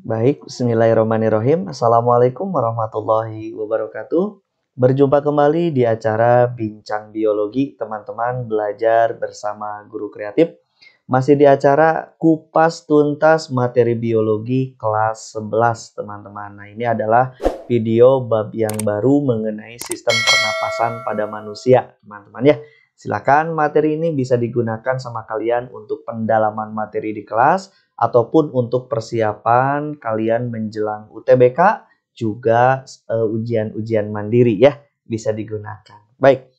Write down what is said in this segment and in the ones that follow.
Baik, bismillahirrahmanirrahim. Assalamualaikum warahmatullahi wabarakatuh. Berjumpa kembali di acara Bincang Biologi, teman-teman belajar bersama guru kreatif. Masih di acara Kupas Tuntas Materi Biologi kelas 11, teman-teman. Nah, ini adalah video bab yang baru mengenai sistem pernapasan pada manusia, teman-teman ya. Silakan materi ini bisa digunakan sama kalian untuk pendalaman materi di kelas ataupun untuk persiapan kalian menjelang UTBK, juga ujian-ujian mandiri ya, bisa digunakan. Baik.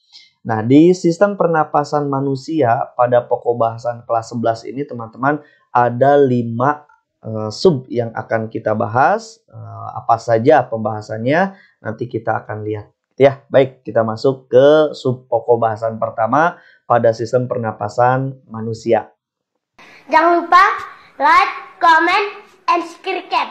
Nah, di sistem pernapasan manusia pada pokok bahasan kelas 11 ini teman-teman ada 5 sub yang akan kita bahas. Apa saja pembahasannya nanti kita akan lihat ya. Baik, kita masuk ke sub pokok bahasan pertama pada sistem pernapasan manusia. Jangan lupa like, comment, and subscribe.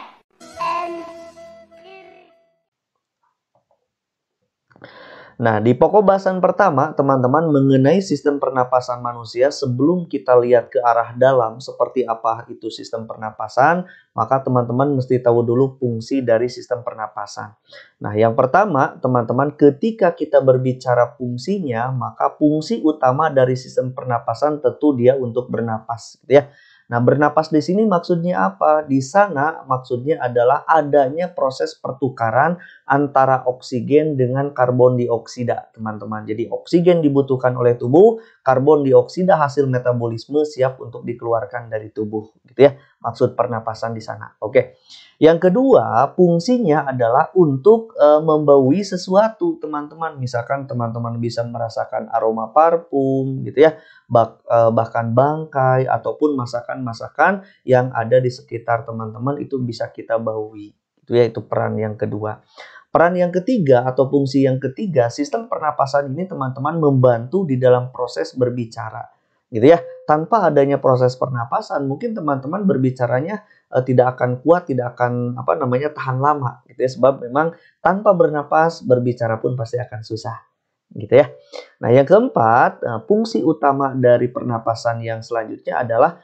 Nah, di pokok bahasan pertama, teman-teman, mengenai sistem pernapasan manusia, sebelum kita lihat ke arah dalam seperti apa itu sistem pernapasan, maka teman-teman mesti tahu dulu fungsi dari sistem pernapasan. Nah, yang pertama, teman-teman, ketika kita berbicara fungsinya, maka fungsi utama dari sistem pernapasan tentu dia untuk bernapas, gitu ya. Nah, bernapas di sini maksudnya apa? Di sana maksudnya adalah adanya proses pertukaran antara oksigen dengan karbon dioksida, teman-teman. Jadi oksigen dibutuhkan oleh tubuh, karbon dioksida hasil metabolisme siap untuk dikeluarkan dari tubuh, gitu ya. Maksud pernapasan di sana. Oke. Yang kedua, fungsinya adalah untuk membaui sesuatu, teman-teman. Misalkan teman-teman bisa merasakan aroma parfum, gitu ya. Bahkan bangkai ataupun masakan-masakan yang ada di sekitar teman-teman itu bisa kita baui. Itu ya, itu peran yang kedua. Peran yang ketiga atau fungsi yang ketiga, sistem pernapasan ini teman-teman membantu di dalam proses berbicara. Gitu ya. Tanpa adanya proses pernapasan, mungkin teman-teman berbicaranya tidak akan kuat, tidak akan tahan lama gitu ya, sebab memang tanpa bernapas berbicara pun pasti akan susah. Gitu ya. Nah, yang keempat, fungsi utama dari pernapasan yang selanjutnya adalah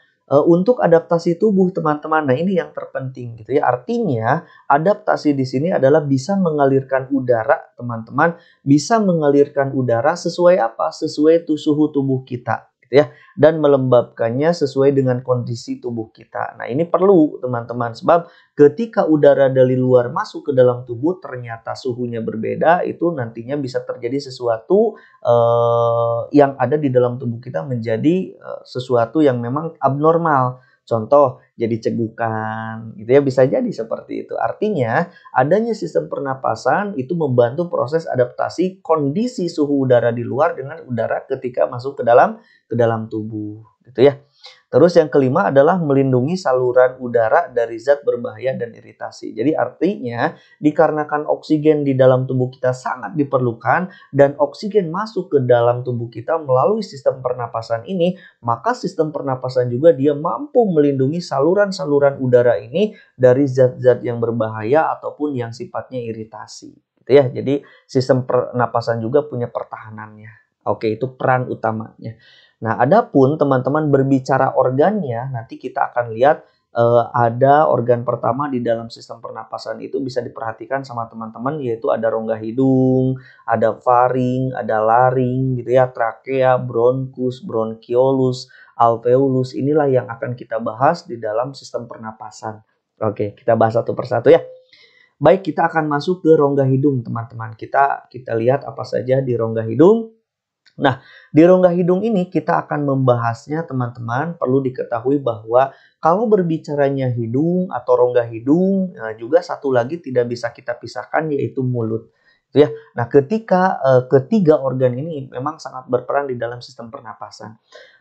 untuk adaptasi tubuh, teman-teman. Nah, ini yang terpenting gitu ya. Artinya, adaptasi di sini adalah bisa mengalirkan udara, teman-teman. Bisa mengalirkan udara sesuai apa? Sesuai suhu tubuh kita, gitu ya. Dan melembabkannya sesuai dengan kondisi tubuh kita. Nah, ini perlu, teman-teman, sebab ketika udara dari luar masuk ke dalam tubuh ternyata suhunya berbeda, itu nantinya bisa terjadi sesuatu yang ada di dalam tubuh kita menjadi sesuatu yang memang abnormal. Contoh, jadi cegukan, gitu ya, bisa jadi seperti itu. Artinya, adanya sistem pernapasan itu membantu proses adaptasi kondisi suhu udara di luar dengan udara ketika masuk ke dalam tubuh, gitu ya. Terus yang kelima adalah melindungi saluran udara dari zat berbahaya dan iritasi. Jadi artinya dikarenakan oksigen di dalam tubuh kita sangat diperlukan dan oksigen masuk ke dalam tubuh kita melalui sistem pernapasan ini, maka sistem pernapasan juga dia mampu melindungi saluran-saluran udara ini dari zat-zat yang berbahaya ataupun yang sifatnya iritasi. Gitu ya. Jadi sistem pernapasan juga punya pertahanannya. Oke, itu peran utamanya. Nah, adapun teman-teman berbicara organnya, nanti kita akan lihat ada organ pertama di dalam sistem pernapasan itu bisa diperhatikan sama teman-teman, yaitu ada rongga hidung, ada faring, ada laring, gitu ya, trakea, bronkus, bronkiolus, alveolus. Inilah yang akan kita bahas di dalam sistem pernapasan. Oke, kita bahas satu persatu ya. Baik, kita akan masuk ke rongga hidung, teman-teman. Kita lihat apa saja di rongga hidung. Nah, di rongga hidung ini kita akan membahasnya, teman-teman. Perlu diketahui bahwa kalau berbicaranya hidung atau rongga hidung, juga satu lagi tidak bisa kita pisahkan, yaitu mulut. Gitu ya. Nah, ketika ketiga organ ini memang sangat berperan di dalam sistem pernapasan.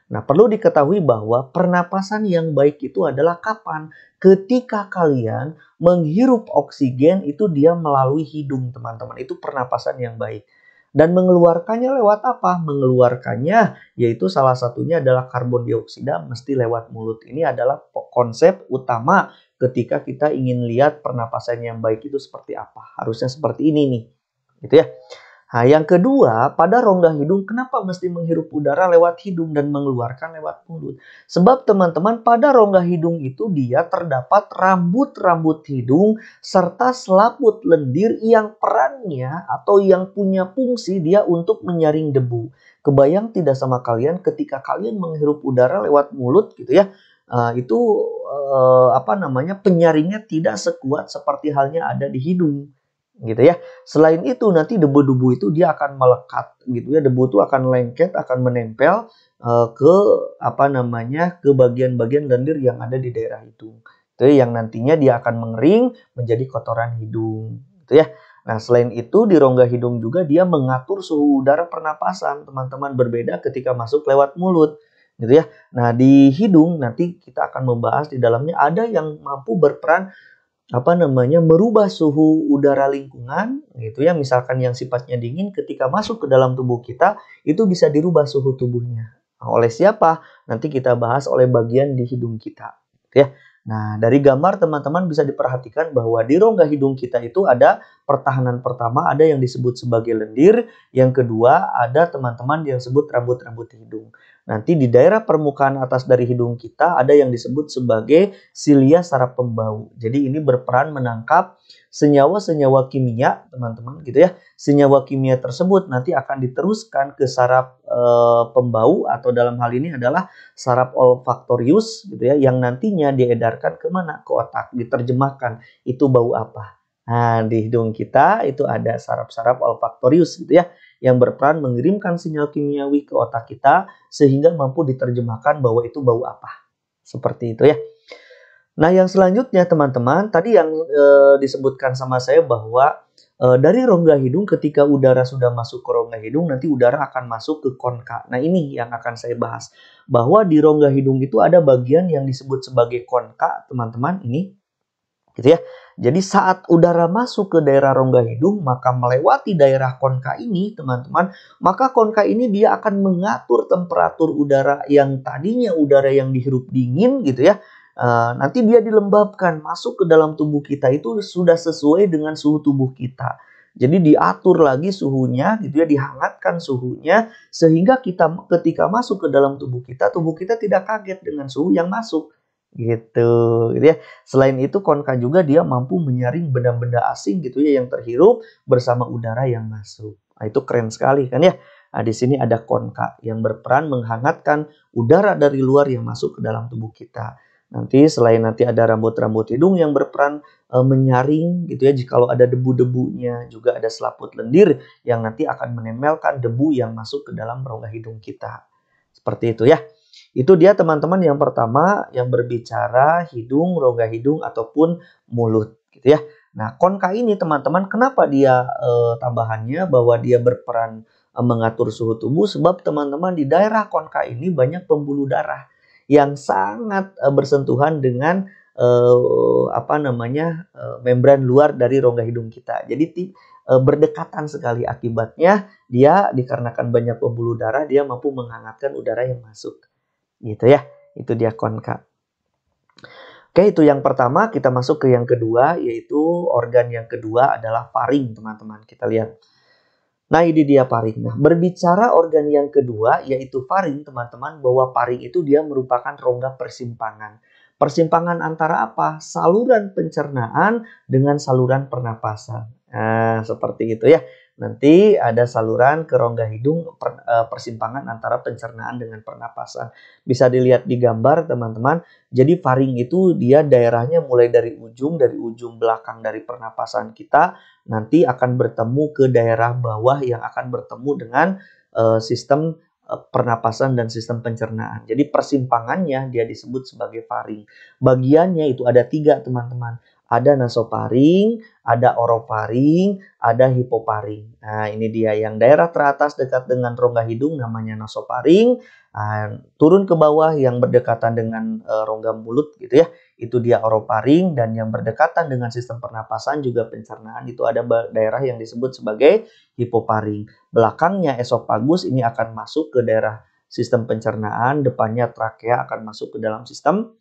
Nah, perlu diketahui bahwa pernapasan yang baik itu adalah kapan? Ketika kalian menghirup oksigen itu dia melalui hidung, teman-teman. Itu pernapasan yang baik. Dan mengeluarkannya lewat apa? Mengeluarkannya yaitu salah satunya adalah karbon dioksida mesti lewat mulut. Ini adalah konsep utama ketika kita ingin lihat pernapasan yang baik itu seperti apa. Harusnya seperti ini nih. Gitu ya. Nah, yang kedua, pada rongga hidung, kenapa mesti menghirup udara lewat hidung dan mengeluarkan lewat mulut? Sebab teman-teman, pada rongga hidung itu dia terdapat rambut-rambut hidung serta selaput lendir yang perannya atau yang punya fungsi dia untuk menyaring debu. Kebayang tidak sama kalian ketika kalian menghirup udara lewat mulut gitu ya, itu penyaringnya tidak sekuat seperti halnya ada di hidung gitu ya. Selain itu nanti debu-debu itu dia akan melekat gitu ya. Debu itu akan lengket, akan menempel ke ke bagian-bagian lendir yang ada di daerah hidung. Itu yang nantinya dia akan mengering menjadi kotoran hidung gitu ya. Nah, selain itu di rongga hidung juga dia mengatur suhu udara pernapasan, teman-teman, berbeda ketika masuk lewat mulut gitu ya. Nah, di hidung nanti kita akan membahas di dalamnya ada yang mampu berperan merubah suhu udara lingkungan gitu ya. Misalkan yang sifatnya dingin ketika masuk ke dalam tubuh kita itu bisa dirubah suhu tubuhnya. Nah, oleh siapa? Nanti kita bahas oleh bagian di hidung kita gitu ya. Nah, dari gambar teman-teman bisa diperhatikan bahwa di rongga hidung kita itu ada pertahanan pertama, ada yang disebut sebagai lendir, yang kedua ada teman-teman yang disebut rambut-rambut hidung. Nanti di daerah permukaan atas dari hidung kita ada yang disebut sebagai silia saraf pembau. Jadi ini berperan menangkap senyawa-senyawa kimia, teman-teman gitu ya. Senyawa kimia tersebut nanti akan diteruskan ke saraf pembau atau dalam hal ini adalah saraf olfaktorius gitu ya, yang nantinya diedarkan ke mana? Ke otak, diterjemahkan itu bau apa. Nah, di hidung kita itu ada saraf-saraf olfaktorius gitu ya, yang berperan mengirimkan sinyal kimiawi ke otak kita sehingga mampu diterjemahkan bahwa itu bau apa. Seperti itu ya. Nah, yang selanjutnya teman-teman, tadi yang disebutkan sama saya bahwa dari rongga hidung ketika udara sudah masuk ke rongga hidung, nanti udara akan masuk ke konka. Nah, ini yang akan saya bahas. Bahwa di rongga hidung itu ada bagian yang disebut sebagai konka, teman-teman, ini gitu ya. Jadi saat udara masuk ke daerah rongga hidung, maka melewati daerah konka ini, teman-teman, maka konka ini dia akan mengatur temperatur udara yang tadinya udara yang dihirup dingin gitu ya. Nanti dia dilembabkan masuk ke dalam tubuh kita itu sudah sesuai dengan suhu tubuh kita. Jadi diatur lagi suhunya gitu ya, dihangatkan suhunya sehingga kita ketika masuk ke dalam tubuh kita tidak kaget dengan suhu yang masuk. Gitu ya. Selain itu konka juga dia mampu menyaring benda-benda asing gitu ya yang terhirup bersama udara yang masuk. Nah, itu keren sekali kan ya. Nah, di sini ada konka yang berperan menghangatkan udara dari luar yang masuk ke dalam tubuh kita. Nanti selain nanti ada rambut-rambut hidung yang berperan menyaring gitu ya. Jikalau ada debu-debunya, juga ada selaput lendir yang nanti akan menempelkan debu yang masuk ke dalam rongga hidung kita. Seperti itu ya. Itu dia teman-teman yang pertama yang berbicara hidung, rongga hidung ataupun mulut gitu ya. Nah, konka ini teman-teman kenapa dia tambahannya bahwa dia berperan mengatur suhu tubuh, sebab teman-teman di daerah konka ini banyak pembuluh darah yang sangat bersentuhan dengan membran luar dari rongga hidung kita. Jadi berdekatan sekali, akibatnya dia dikarenakan banyak pembuluh darah dia mampu menghangatkan udara yang masuk. Gitu ya, itu dia konka. Oke, itu yang pertama. Kita masuk ke yang kedua, yaitu organ yang kedua adalah faring, teman-teman. Kita lihat. Nah, ini dia faring. Nah, berbicara organ yang kedua, yaitu faring, teman-teman, bahwa faring itu dia merupakan rongga persimpangan. Persimpangan antara apa? Saluran pencernaan dengan saluran pernapasan. Nah, seperti itu ya. Nanti ada saluran ke rongga hidung, persimpangan antara pencernaan dengan pernapasan. Bisa dilihat di gambar teman-teman. Jadi faring itu dia daerahnya mulai dari ujung belakang dari pernapasan kita. Nanti akan bertemu ke daerah bawah yang akan bertemu dengan sistem pernapasan dan sistem pencernaan. Jadi persimpangannya dia disebut sebagai faring. Bagiannya itu ada 3 teman-teman. Ada nasofaring, ada orofaring, ada hipofaring. Nah, ini dia yang daerah teratas dekat dengan rongga hidung namanya nasofaring. Turun ke bawah yang berdekatan dengan rongga mulut gitu ya. Itu dia orofaring, dan yang berdekatan dengan sistem pernapasan juga pencernaan itu ada daerah yang disebut sebagai hipofaring. Belakangnya esofagus ini akan masuk ke daerah sistem pencernaan, depannya trakea akan masuk ke dalam sistem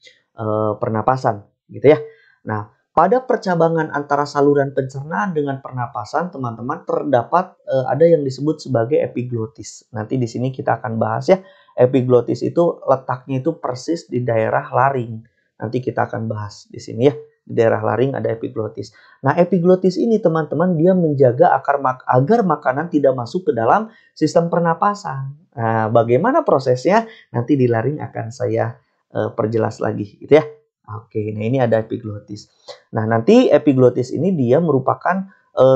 pernapasan gitu ya. Nah, pada percabangan antara saluran pencernaan dengan pernapasan, teman-teman, terdapat ada yang disebut sebagai epiglotis. Nanti di sini kita akan bahas ya. Epiglotis itu letaknya itu persis di daerah laring. Nanti kita akan bahas di sini ya. Di daerah laring ada epiglotis. Nah, epiglotis ini teman-teman dia menjaga agar makanan tidak masuk ke dalam sistem pernapasan. Nah, bagaimana prosesnya? Nanti di laring akan saya perjelas lagi gitu ya. Oke, nah ini ada epiglotis. Nah, nanti epiglotis ini dia merupakan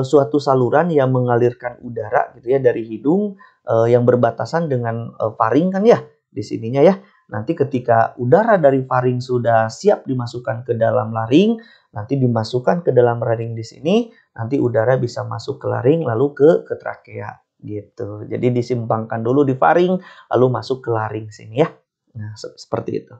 suatu saluran yang mengalirkan udara gitu ya dari hidung yang berbatasan dengan faring kan ya di sininya ya. Nanti ketika udara dari faring sudah siap dimasukkan ke dalam laring, nanti dimasukkan ke dalam laring di sini, nanti udara bisa masuk ke laring lalu ke trakea gitu. Jadi disimpangkan dulu di faring lalu masuk ke laring sini ya. Nah, seperti itu.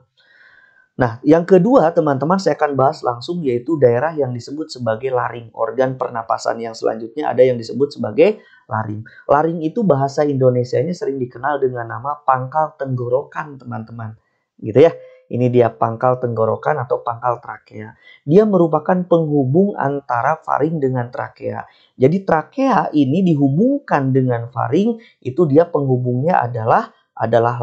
Nah, yang kedua teman-teman saya akan bahas langsung yaitu daerah yang disebut sebagai laring. Organ pernapasan yang selanjutnya ada yang disebut sebagai laring. Laring itu bahasa Indonesianya sering dikenal dengan nama pangkal tenggorokan teman-teman. Gitu ya. Ini dia pangkal tenggorokan atau pangkal trakea. Dia merupakan penghubung antara faring dengan trakea. Jadi trakea ini dihubungkan dengan faring, itu dia penghubungnya adalah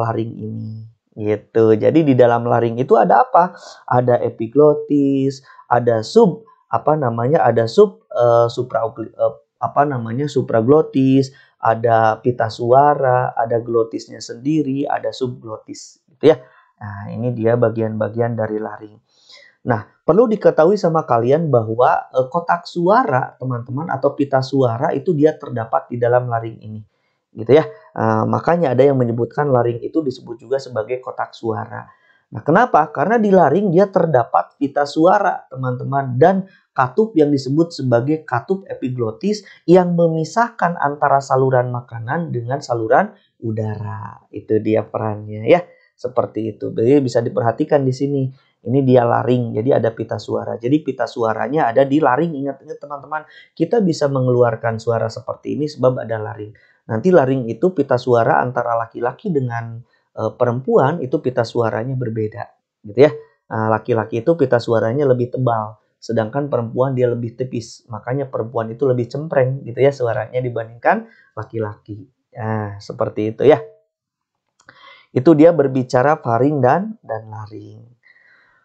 laring ini. Gitu. Jadi di dalam laring itu ada apa? Ada epiglotis, ada supraglotis, ada pita suara, ada glotisnya sendiri, ada subglotis gitu ya. Nah, ini dia bagian-bagian dari laring. Nah, perlu diketahui sama kalian bahwa kotak suara, teman-teman, atau pita suara itu dia terdapat di dalam laring ini. Gitu ya. Makanya ada yang menyebutkan laring itu disebut juga sebagai kotak suara. Nah, kenapa? Karena di laring dia terdapat pita suara, teman-teman, dan katup yang disebut sebagai katup epiglotis yang memisahkan antara saluran makanan dengan saluran udara. Itu dia perannya ya. Seperti itu. Jadi bisa diperhatikan di sini. Ini dia laring, jadi ada pita suara. Jadi pita suaranya ada di laring. Ingat-ingat teman-teman, kita bisa mengeluarkan suara seperti ini sebab ada laring. Nanti laring itu pita suara antara laki-laki dengan perempuan itu pita suaranya berbeda, gitu ya. Laki-laki itu pita suaranya lebih tebal, sedangkan perempuan dia lebih tipis. Makanya perempuan itu lebih cempreng, gitu ya, suaranya dibandingkan laki-laki. Nah, seperti itu ya. Itu dia berbicara faring dan laring.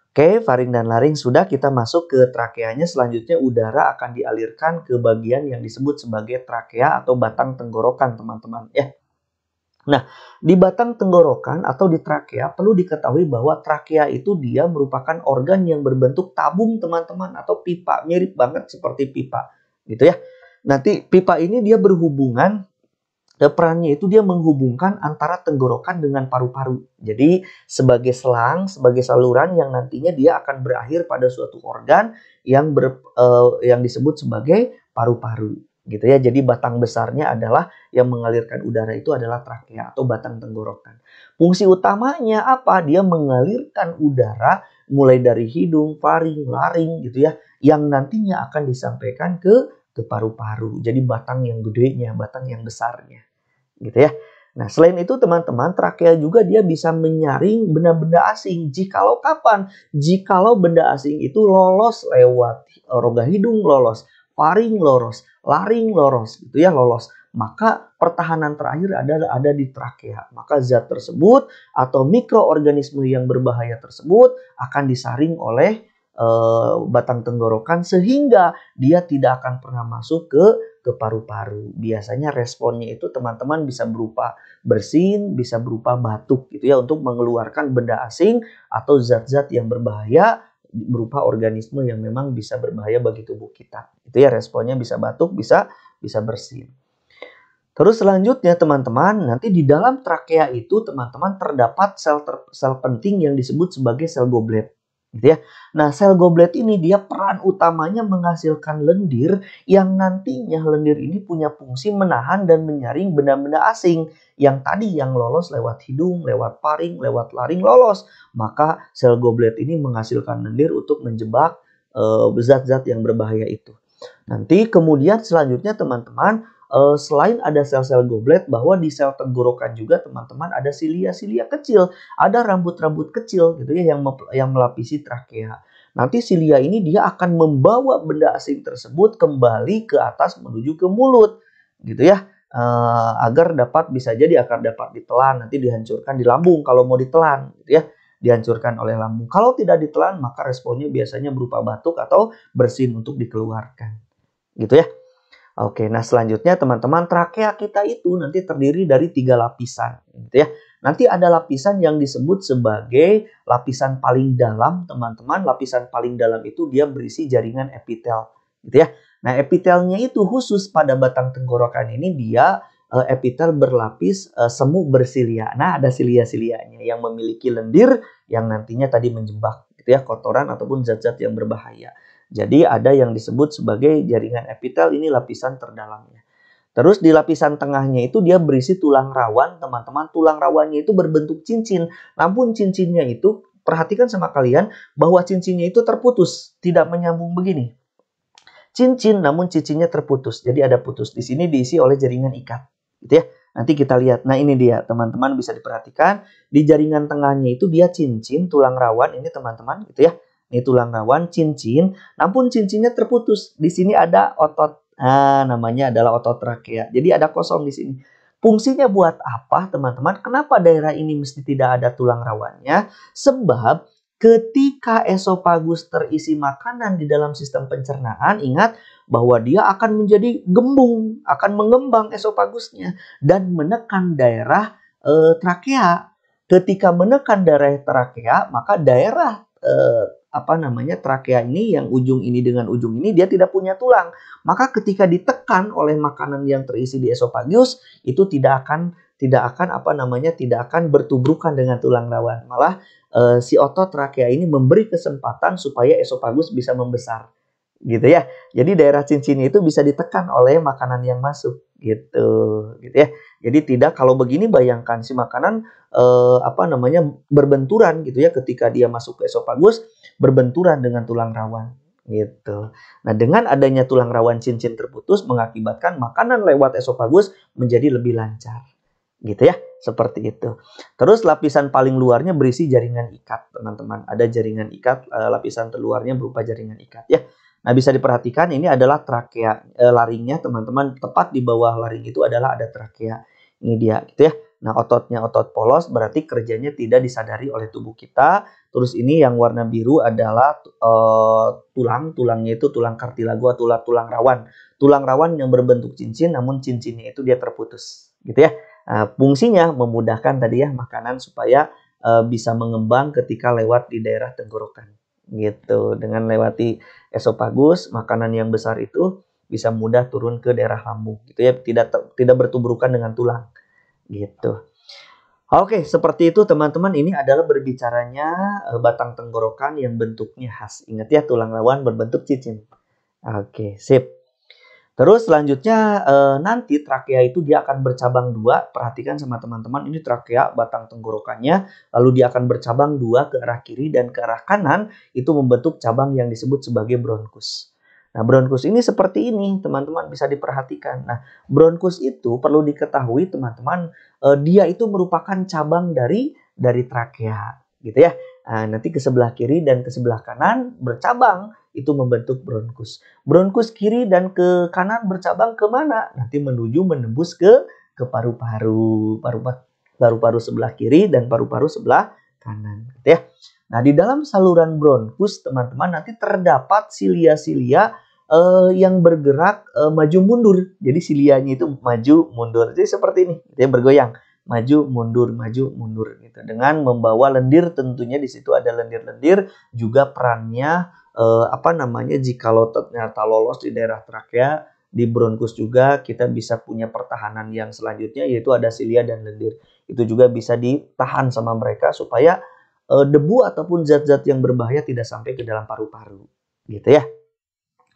Oke, faring dan laring sudah, kita masuk ke trakeanya. Selanjutnya udara akan dialirkan ke bagian yang disebut sebagai trakea atau batang tenggorokan, teman-teman ya. Nah, di batang tenggorokan atau di trakea perlu diketahui bahwa trakea itu dia merupakan organ yang berbentuk tabung, teman-teman, atau pipa, mirip banget seperti pipa gitu ya. Nanti pipa ini dia berhubungan, perannya itu dia menghubungkan antara tenggorokan dengan paru-paru. Jadi sebagai selang, sebagai saluran yang nantinya dia akan berakhir pada suatu organ yang disebut sebagai paru-paru, gitu ya. Jadi batang besarnya adalah yang mengalirkan udara itu adalah trakea atau batang tenggorokan. Fungsi utamanya apa? Dia mengalirkan udara mulai dari hidung, faring, laring gitu ya, yang nantinya akan disampaikan ke paru-paru. Jadi batang yang gedenya, batang yang besarnya. Gitu ya. Nah, selain itu teman-teman, trakea juga dia bisa menyaring benda-benda asing. Jikalau kapan? Jikalau benda asing itu lolos lewat rongga hidung, lolos faring, lolos laring, lolos gitu ya, lolos. Maka pertahanan terakhir ada di trakea. Maka zat tersebut atau mikroorganisme yang berbahaya tersebut akan disaring oleh batang tenggorokan sehingga dia tidak akan pernah masuk ke paru-paru. Biasanya responnya itu teman-teman bisa berupa bersin, bisa berupa batuk gitu ya, untuk mengeluarkan benda asing atau zat-zat yang berbahaya berupa organisme yang memang bisa berbahaya bagi tubuh kita. Itu ya, responnya bisa batuk, bisa bersin. Terus selanjutnya teman-teman, nanti di dalam trakea itu teman-teman terdapat sel penting yang disebut sebagai sel goblet. Gitu ya. Nah, sel goblet ini dia peran utamanya menghasilkan lendir yang nantinya lendir ini punya fungsi menahan dan menyaring benda-benda asing yang tadi yang lolos lewat hidung, lewat faring, lewat laring lolos. Maka sel goblet ini menghasilkan lendir untuk menjebak zat-zat yang berbahaya itu. Nanti kemudian selanjutnya teman-teman, selain ada sel-sel goblet, bahwa di sel tenggorokan juga teman-teman ada silia-silia kecil, ada rambut-rambut kecil gitu ya yang melapisi trakea. nanti silia ini dia akan membawa benda asing tersebut kembali ke atas menuju ke mulut, gitu ya. Agar dapat ditelan, nanti dihancurkan di lambung kalau mau ditelan, gitu ya. Dihancurkan oleh lambung. Kalau tidak ditelan, maka responnya biasanya berupa batuk atau bersin untuk dikeluarkan, gitu ya. Oke, nah selanjutnya teman-teman, trakea kita itu nanti terdiri dari 3 lapisan, gitu ya. Nanti ada lapisan yang disebut sebagai lapisan paling dalam, teman-teman. Lapisan paling dalam itu dia berisi jaringan epitel, gitu ya. Nah, epitelnya itu khusus pada batang tenggorokan ini dia epitel berlapis semu bersilia. Nah, ada silia-silianya yang memiliki lendir yang nantinya tadi menjebak, gitu ya, kotoran ataupun zat-zat yang berbahaya. Jadi ada yang disebut sebagai jaringan epitel, ini lapisan terdalamnya. Terus di lapisan tengahnya itu dia berisi tulang rawan, teman-teman. Tulang rawannya itu berbentuk cincin. Namun cincinnya itu, perhatikan sama kalian bahwa cincinnya itu terputus, tidak menyambung begini. Cincin namun cincinnya terputus. Jadi ada putus. Di sini diisi oleh jaringan ikat, gitu ya. Nanti kita lihat. Nah, ini dia, teman-teman bisa diperhatikan. Di jaringan tengahnya itu dia cincin, tulang rawan ini teman-teman, gitu ya. Ini tulang rawan, cincin, namun cincinnya terputus. Di sini ada otot, namanya adalah otot trakea. Jadi ada kosong di sini. Fungsinya buat apa, teman-teman? Kenapa daerah ini mesti tidak ada tulang rawannya? Sebab ketika esofagus terisi makanan di dalam sistem pencernaan, ingat bahwa dia akan menjadi gembung, akan mengembang esofagusnya dan menekan daerah trakea. Ketika menekan daerah trakea, maka daerah trakea ini yang ujung ini dengan ujung ini dia tidak punya tulang. Maka ketika ditekan oleh makanan yang terisi di esofagus itu tidak akan bertubrukan dengan tulang rawan. Malah si otot trakea ini memberi kesempatan supaya esofagus bisa membesar, gitu ya. Jadi daerah cincinnya itu bisa ditekan oleh makanan yang masuk, gitu ya. Jadi tidak, kalau begini bayangkan si makanan berbenturan, gitu ya, ketika dia masuk ke esofagus berbenturan dengan tulang rawan, gitu. Nah, dengan adanya tulang rawan cincin terputus mengakibatkan makanan lewat esofagus menjadi lebih lancar, gitu ya, seperti itu. Terus lapisan paling luarnya berisi jaringan ikat, teman-teman. Ada jaringan ikat, lapisan terluarnya berupa jaringan ikat, ya. Nah, bisa diperhatikan ini adalah trakea, laringnya, teman-teman. Tepat di bawah laring itu adalah ada trakea. Ini dia, gitu ya. Nah, ototnya otot polos, berarti kerjanya tidak disadari oleh tubuh kita. Terus ini yang warna biru adalah tulangnya itu tulang kartilago atau tulang rawan. Tulang rawan yang berbentuk cincin, namun cincinnya itu dia terputus, gitu ya. Fungsinya memudahkan tadi ya makanan supaya bisa mengembang ketika lewat di daerah tenggorokan, gitu. Dengan lewati esofagus, makanan yang besar itu bisa mudah turun ke daerah lambung, gitu ya. Tidak bertubrukan dengan tulang, gitu. Oke, seperti itu teman-teman. Ini adalah berbicaranya batang tenggorokan yang bentuknya khas. Ingat ya, tulang rawan berbentuk cincin. Oke, sip. Terus selanjutnya nanti trakea itu dia akan bercabang dua. Perhatikan sama teman-teman, ini trakea batang tenggorokannya. Lalu dia akan bercabang dua ke arah kiri dan ke arah kanan. Itu membentuk cabang yang disebut sebagai bronkus. Nah, bronkus ini seperti ini, teman-teman bisa diperhatikan. Nah, bronkus itu perlu diketahui, teman-teman, dia itu merupakan cabang dari trakea, gitu ya. Nah, nanti ke sebelah kiri dan ke sebelah kanan bercabang, itu membentuk bronkus. Bronkus kiri dan ke kanan bercabang ke mana? Nanti menembus ke paru-paru. Paru-paru sebelah kiri dan paru-paru sebelah kanan, gitu ya. Nah, di dalam saluran bronkus, teman-teman, nanti terdapat silia-silia yang bergerak maju mundur. Jadi silianya itu maju mundur. Jadi seperti ini, dia bergoyang, maju mundur gitu. Dengan membawa lendir, tentunya di situ ada lendir-lendir. Juga perannya jikalau ternyata lolos di daerah trakea, di bronkus juga kita bisa punya pertahanan yang selanjutnya, yaitu ada silia dan lendir. Itu juga bisa ditahan sama mereka supaya debu ataupun zat-zat yang berbahaya tidak sampai ke dalam paru-paru, gitu ya.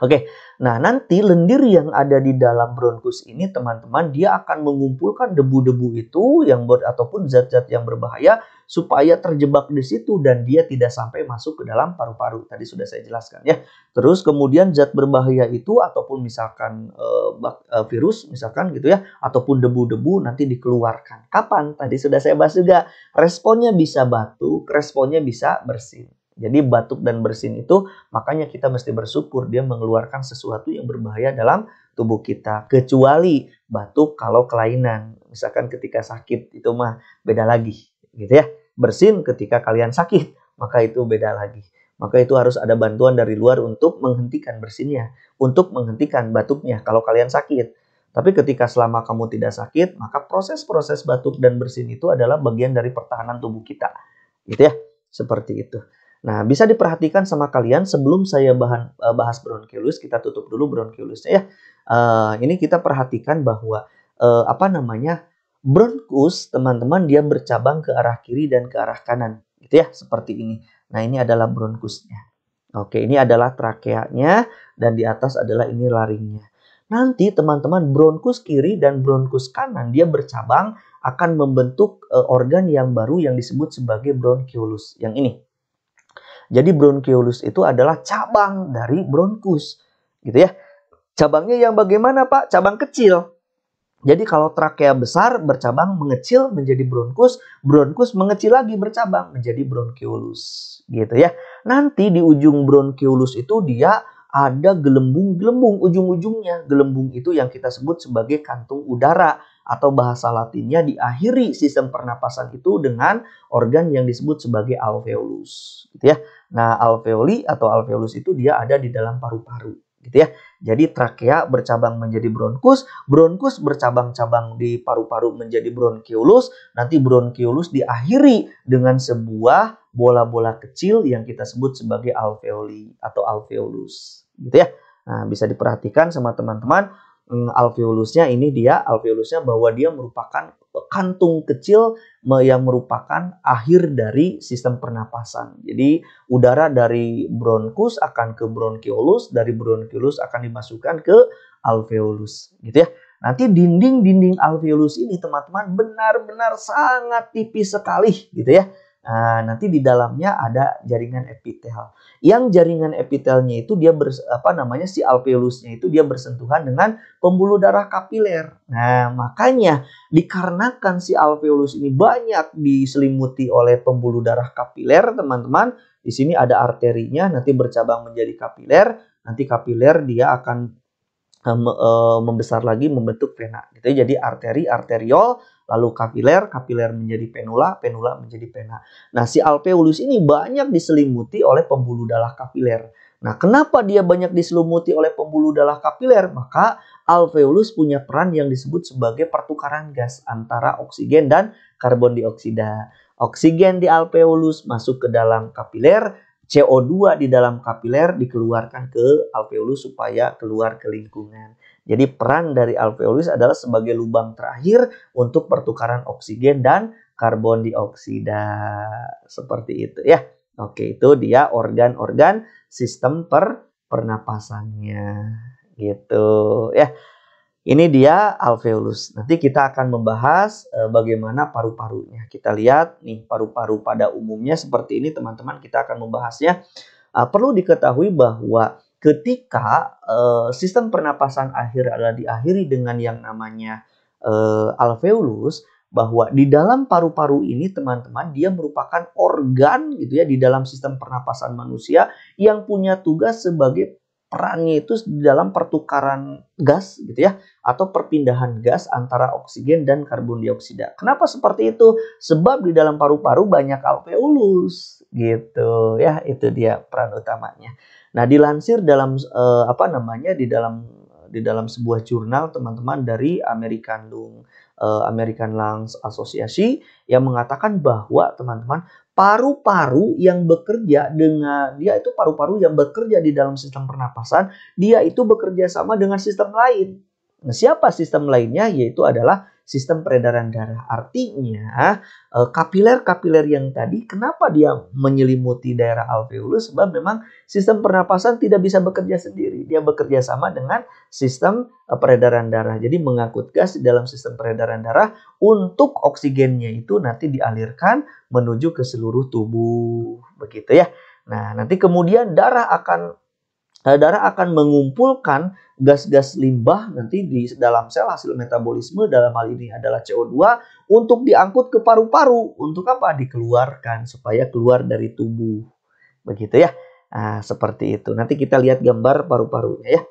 Oke, nah nanti lendir yang ada di dalam bronkus ini, teman-teman, dia akan mengumpulkan debu-debu itu ataupun zat-zat yang berbahaya supaya terjebak di situ dan dia tidak sampai masuk ke dalam paru-paru. Tadi sudah saya jelaskan ya. Terus kemudian zat berbahaya itu ataupun misalkan virus misalkan gitu ya, ataupun debu-debu nanti dikeluarkan. Kapan? Tadi sudah saya bahas juga. Responnya bisa batuk, responnya bisa bersin. Jadi batuk dan bersin itu makanya kita mesti bersyukur dia mengeluarkan sesuatu yang berbahaya dalam tubuh kita. Kecuali batuk kalau kelainan. Misalkan ketika sakit itu mah beda lagi gitu ya. Bersin ketika kalian sakit maka itu beda lagi. Maka itu harus ada bantuan dari luar untuk menghentikan bersinnya. Untuk menghentikan batuknya kalau kalian sakit. Tapi ketika selama kamu tidak sakit maka proses-proses batuk dan bersin itu adalah bagian dari pertahanan tubuh kita. Gitu ya. Seperti itu. Nah, bisa diperhatikan sama kalian sebelum saya bahas bronkiolus, kita tutup dulu bronkiolusnya ya. Ini kita perhatikan bahwa bronkus, teman-teman, dia bercabang ke arah kiri dan ke arah kanan, gitu ya, seperti ini. Nah, ini adalah bronkusnya. Oke, ini adalah trakeanya dan di atas adalah ini laringnya. Nanti teman-teman bronkus kiri dan bronkus kanan dia bercabang akan membentuk organ yang baru yang disebut sebagai bronkiolus. Yang ini. Jadi bronkiolus itu adalah cabang dari bronkus, gitu ya. Cabangnya yang bagaimana, Pak? Cabang kecil. Jadi kalau trakea besar bercabang mengecil menjadi bronkus, bronkus mengecil lagi bercabang menjadi bronkiolus, gitu ya. Nanti di ujung bronkiolus itu dia ada gelembung-gelembung ujung-ujungnya. Gelembung itu yang kita sebut sebagai kantung udara atau bahasa Latinnya diakhiri sistem pernapasan itu dengan organ yang disebut sebagai alveolus, gitu ya. Nah, alveoli atau alveolus itu dia ada di dalam paru-paru, gitu ya. Jadi trakea bercabang menjadi bronkus, bronkus bercabang-cabang di paru-paru menjadi bronkiolus, nanti bronkiolus diakhiri dengan sebuah bola-bola kecil yang kita sebut sebagai alveoli atau alveolus, gitu ya. Nah, bisa diperhatikan sama teman-teman, alveolusnya ini dia, alveolusnya bahwa dia merupakan kantung kecil yang merupakan akhir dari sistem pernapasan. Jadi udara dari bronkus akan ke bronkiolus, dari bronkiolus akan dimasukkan ke alveolus, gitu ya. Nanti dinding-dinding alveolus ini teman-teman benar-benar sangat tipis sekali, gitu ya. Nah, nanti di dalamnya ada jaringan epitel. Yang jaringan epitelnya itu dia si alveolusnya itu dia bersentuhan dengan pembuluh darah kapiler. Nah, makanya dikarenakan si alveolus ini banyak diselimuti oleh pembuluh darah kapiler, teman-teman. Di sini ada arterinya, nanti bercabang menjadi kapiler. Nanti kapiler dia akan membesar lagi membentuk vena. Gitu ya. Jadi arteri, arteriol, lalu kapiler, kapiler menjadi penula, penula menjadi pena. Nah, si alveolus ini banyak diselimuti oleh pembuluh darah kapiler. Nah, kenapa dia banyak diselimuti oleh pembuluh darah kapiler? Maka alveolus punya peran yang disebut sebagai pertukaran gas antara oksigen dan karbon dioksida. Oksigen di alveolus masuk ke dalam kapiler, CO2 di dalam kapiler dikeluarkan ke alveolus supaya keluar ke lingkungan. Jadi peran dari alveolus adalah sebagai lubang terakhir untuk pertukaran oksigen dan karbon dioksida. Seperti itu ya. Oke, itu dia organ-organ sistem pernapasannya. Gitu ya. Ini dia alveolus. Nanti kita akan membahas bagaimana paru-parunya. Kita lihat nih paru-paru pada umumnya seperti ini teman-teman. Kita akan membahasnya. Perlu diketahui bahwa ketika sistem pernapasan akhir adalah diakhiri dengan yang namanya alveolus, bahwa di dalam paru-paru ini teman-teman dia merupakan organ gitu ya di dalam sistem pernapasan manusia yang punya tugas sebagai perannya itu di dalam pertukaran gas gitu ya atau perpindahan gas antara oksigen dan karbon dioksida. Kenapa seperti itu? Sebab di dalam paru-paru banyak alveolus gitu ya, itu dia peran utamanya. Nah, dilansir dalam di dalam sebuah jurnal teman-teman dari American Lungs Association yang mengatakan bahwa teman-teman paru-paru yang bekerja dengan dia itu paru-paru yang bekerja di dalam sistem pernapasan, dia itu bekerja sama dengan sistem lain. Nah, siapa sistem lainnya? Yaitu adalah sistem peredaran darah. Artinya kapiler-kapiler yang tadi kenapa dia menyelimuti daerah alveolus? Sebab memang sistem pernapasan tidak bisa bekerja sendiri. Dia bekerja sama dengan sistem peredaran darah. Jadi mengangkut gas di dalam sistem peredaran darah untuk oksigennya itu nanti dialirkan menuju ke seluruh tubuh. Begitu ya. Nah, nanti kemudian darah akan mengumpulkan gas-gas limbah nanti di dalam sel hasil metabolisme, dalam hal ini adalah CO2, untuk diangkut ke paru-paru. Untuk apa? Dikeluarkan supaya keluar dari tubuh. Begitu ya. Nah, seperti itu. Nanti kita lihat gambar paru-parunya ya.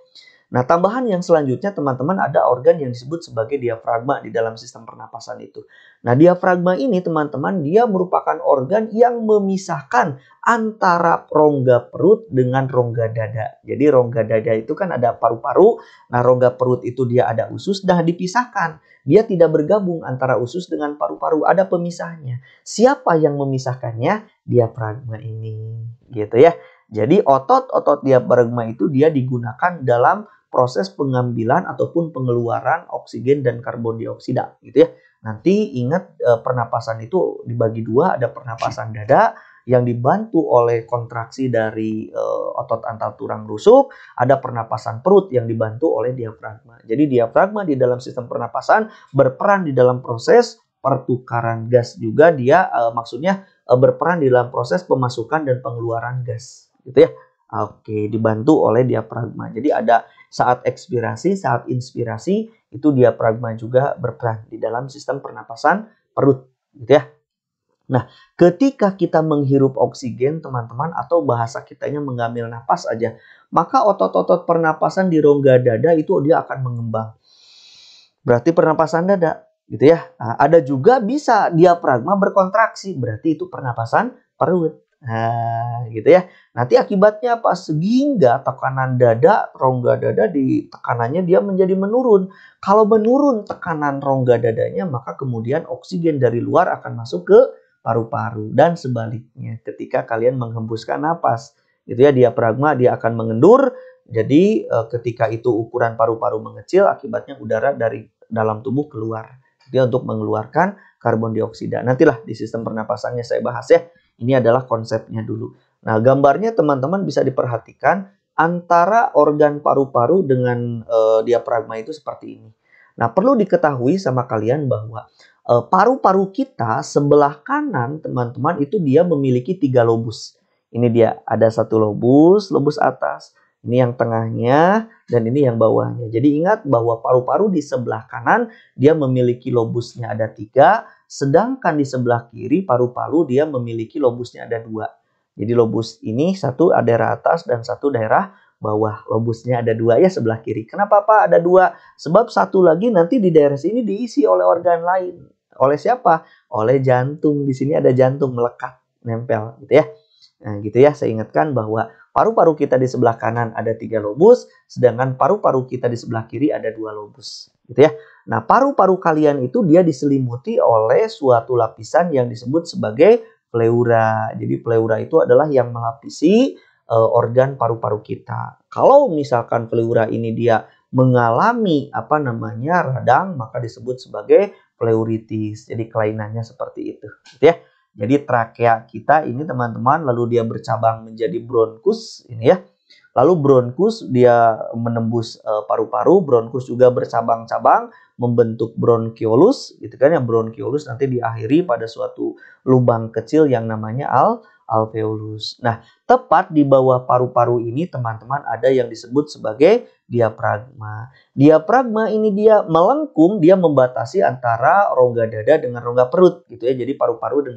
Nah, tambahan yang selanjutnya teman-teman ada organ yang disebut sebagai diafragma di dalam sistem pernapasan itu. Nah, diafragma ini teman-teman dia merupakan organ yang memisahkan antara rongga perut dengan rongga dada. Jadi rongga dada itu kan ada paru-paru, nah rongga perut itu dia ada usus, dah dipisahkan. Dia tidak bergabung antara usus dengan paru-paru, ada pemisahnya. Siapa yang memisahkannya? Diafragma ini, gitu ya. Jadi otot-otot diafragma itu dia digunakan dalam proses pengambilan ataupun pengeluaran oksigen dan karbon dioksida gitu ya. Nanti ingat pernapasan itu dibagi dua, ada pernapasan dada yang dibantu oleh kontraksi dari otot antar tulang rusuk, ada pernapasan perut yang dibantu oleh diafragma. Jadi diafragma di dalam sistem pernapasan berperan di dalam proses pertukaran gas juga dia maksudnya berperan di dalam proses pemasukan dan pengeluaran gas gitu ya. Oke, dibantu oleh diafragma. Jadi ada saat ekspirasi, saat inspirasi, itu diafragma juga berperan di dalam sistem pernapasan perut, gitu ya. Nah, ketika kita menghirup oksigen, teman-teman, atau bahasa kitanya mengambil napas aja, maka otot-otot pernapasan di rongga dada itu dia akan mengembang. Berarti pernapasan dada, gitu ya. Nah, ada juga bisa diafragma berkontraksi, berarti itu pernapasan perut. Nah, gitu ya. Nanti akibatnya apa? Sehingga tekanan dada, rongga dada di tekanannya dia menjadi menurun. Kalau menurun tekanan rongga dadanya, maka kemudian oksigen dari luar akan masuk ke paru-paru. Dan sebaliknya, ketika kalian menghembuskan napas, gitu ya, diafragma dia akan mengendur. Jadi ketika itu ukuran paru-paru mengecil, akibatnya udara dari dalam tubuh keluar. Dia untuk mengeluarkan karbon dioksida. Nantilah di sistem pernapasannya saya bahas ya. Ini adalah konsepnya dulu. Nah, gambarnya teman-teman bisa diperhatikan antara organ paru-paru dengan diafragma itu seperti ini. Nah, perlu diketahui sama kalian bahwa paru-paru kita sebelah kanan, teman-teman, itu dia memiliki 3 lobus. Ini dia, ada 1 lobus, lobus atas. Ini yang tengahnya dan ini yang bawahnya. Jadi ingat bahwa paru-paru di sebelah kanan dia memiliki lobusnya ada 3. Sedangkan di sebelah kiri paru-paru dia memiliki lobusnya ada 2. Jadi lobus ini 1 daerah atas dan 1 daerah bawah. Lobusnya ada 2 ya sebelah kiri. Kenapa Pak ada 2? Sebab 1 lagi nanti di daerah sini diisi oleh organ lain. Oleh siapa? Oleh jantung. Di sini ada jantung melekat, nempel gitu ya. Nah gitu ya, saya ingatkan bahwa paru-paru kita di sebelah kanan ada 3 lobus, sedangkan paru-paru kita di sebelah kiri ada 2 lobus gitu ya. Nah, paru-paru kalian itu dia diselimuti oleh suatu lapisan yang disebut sebagai pleura. Jadi pleura itu adalah yang melapisi organ paru-paru kita. Kalau misalkan pleura ini dia mengalami radang, maka disebut sebagai pleuritis. Jadi kelainannya seperti itu gitu ya. Jadi trakea kita ini teman-teman lalu dia bercabang menjadi bronkus ini ya. Lalu bronkus dia menembus paru-paru, bronkus juga bercabang-cabang membentuk bronkiolus gitu kan ya. Bronkiolus nanti diakhiri pada suatu lubang kecil yang namanya alveolus. Nah, tepat di bawah paru-paru ini teman-teman ada yang disebut sebagai diafragma. Diafragma ini dia melengkung, dia membatasi antara rongga dada dengan rongga perut gitu ya. Jadi paru-paru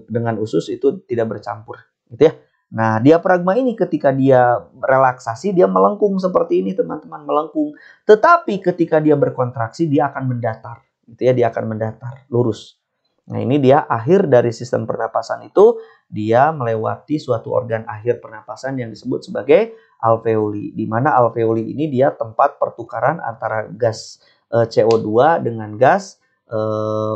dengan usus itu tidak bercampur gitu ya. Nah, diafragma ini ketika dia relaksasi dia melengkung seperti ini teman-teman, melengkung. Tetapi ketika dia berkontraksi dia akan mendatar gitu ya, dia akan mendatar, lurus. Nah, ini dia akhir dari sistem pernapasan itu, dia melewati suatu organ akhir pernapasan yang disebut sebagai alveoli. Di mana alveoli ini dia tempat pertukaran antara gas CO2 dengan gas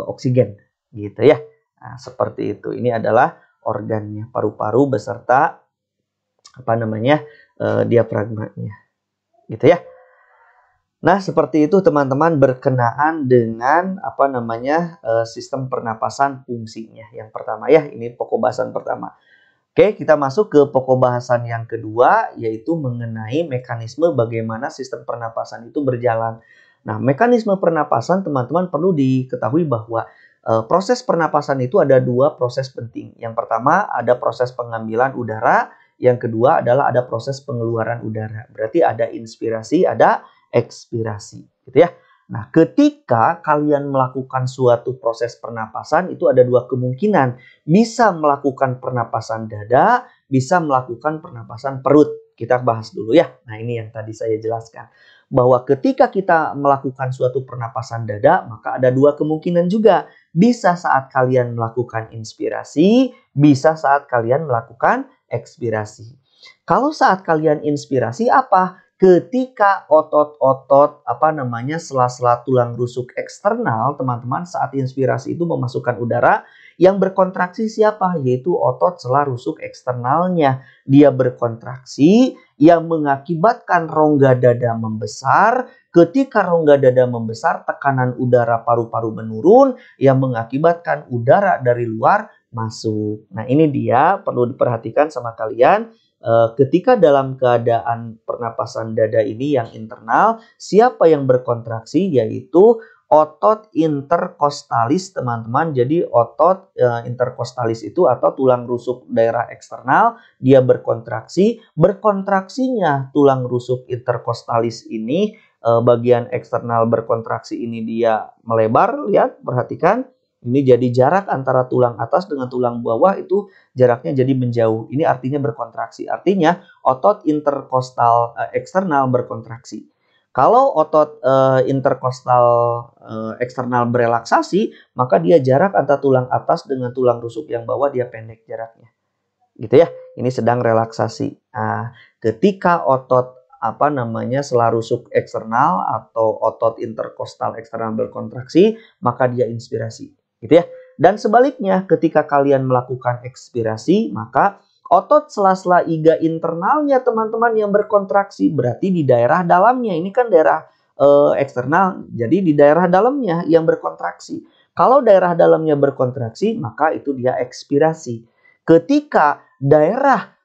oksigen gitu ya. Nah, seperti itu. Ini adalah organnya, paru-paru beserta diafragmanya. Gitu ya. Nah, seperti itu teman-teman berkenaan dengan sistem pernapasan fungsinya. Yang pertama ya, ini pokok bahasan pertama. Oke, kita masuk ke pokok bahasan yang kedua, yaitu mengenai mekanisme bagaimana sistem pernapasan itu berjalan. Nah, mekanisme pernapasan teman-teman perlu diketahui bahwa proses pernapasan itu ada 2 proses penting. Yang pertama ada proses pengambilan udara, yang kedua adalah ada proses pengeluaran udara. Berarti ada inspirasi, ada ekspirasi gitu ya. Nah, ketika kalian melakukan suatu proses pernapasan, itu ada dua kemungkinan. Bisa melakukan pernapasan dada, bisa melakukan pernapasan perut. Kita bahas dulu ya. Nah, ini yang tadi saya jelaskan. Bahwa ketika kita melakukan suatu pernapasan dada, maka ada dua kemungkinan juga. Bisa saat kalian melakukan inspirasi, bisa saat kalian melakukan ekspirasi. Kalau saat kalian inspirasi apa? Ketika otot-otot sela-sela tulang rusuk eksternal, teman-teman, saat inspirasi itu memasukkan udara, yang berkontraksi siapa? Yaitu otot sela rusuk eksternalnya. Dia berkontraksi yang mengakibatkan rongga dada membesar. Ketika rongga dada membesar, tekanan udara paru-paru menurun yang mengakibatkan udara dari luar masuk. Nah, ini dia perlu diperhatikan sama kalian. Ketika dalam keadaan pernapasan dada ini yang internal, siapa yang berkontraksi? Yaitu otot interkostalis, teman-teman. Jadi otot interkostalis itu atau tulang rusuk daerah eksternal, dia berkontraksi. Berkontraksinya tulang rusuk interkostalis ini, bagian eksternal berkontraksi ini dia melebar. Lihat, perhatikan. Ini jadi jarak antara tulang atas dengan tulang bawah itu jaraknya jadi menjauh. Ini artinya berkontraksi. Artinya otot interkostal eksternal berkontraksi. Kalau otot interkostal eksternal berelaksasi, maka dia jarak antara tulang atas dengan tulang rusuk yang bawah dia pendek jaraknya. Gitu ya. Ini sedang relaksasi. Nah, ketika otot sela rusuk eksternal atau otot interkostal eksternal berkontraksi, maka dia inspirasi. Gitu ya. Dan sebaliknya, ketika kalian melakukan ekspirasi, maka otot sela-sela iga internalnya, teman-teman, yang berkontraksi, berarti di daerah dalamnya. Ini kan daerah eksternal, jadi di daerah dalamnya yang berkontraksi. Kalau daerah dalamnya berkontraksi, maka itu dia ekspirasi. Ketika daerah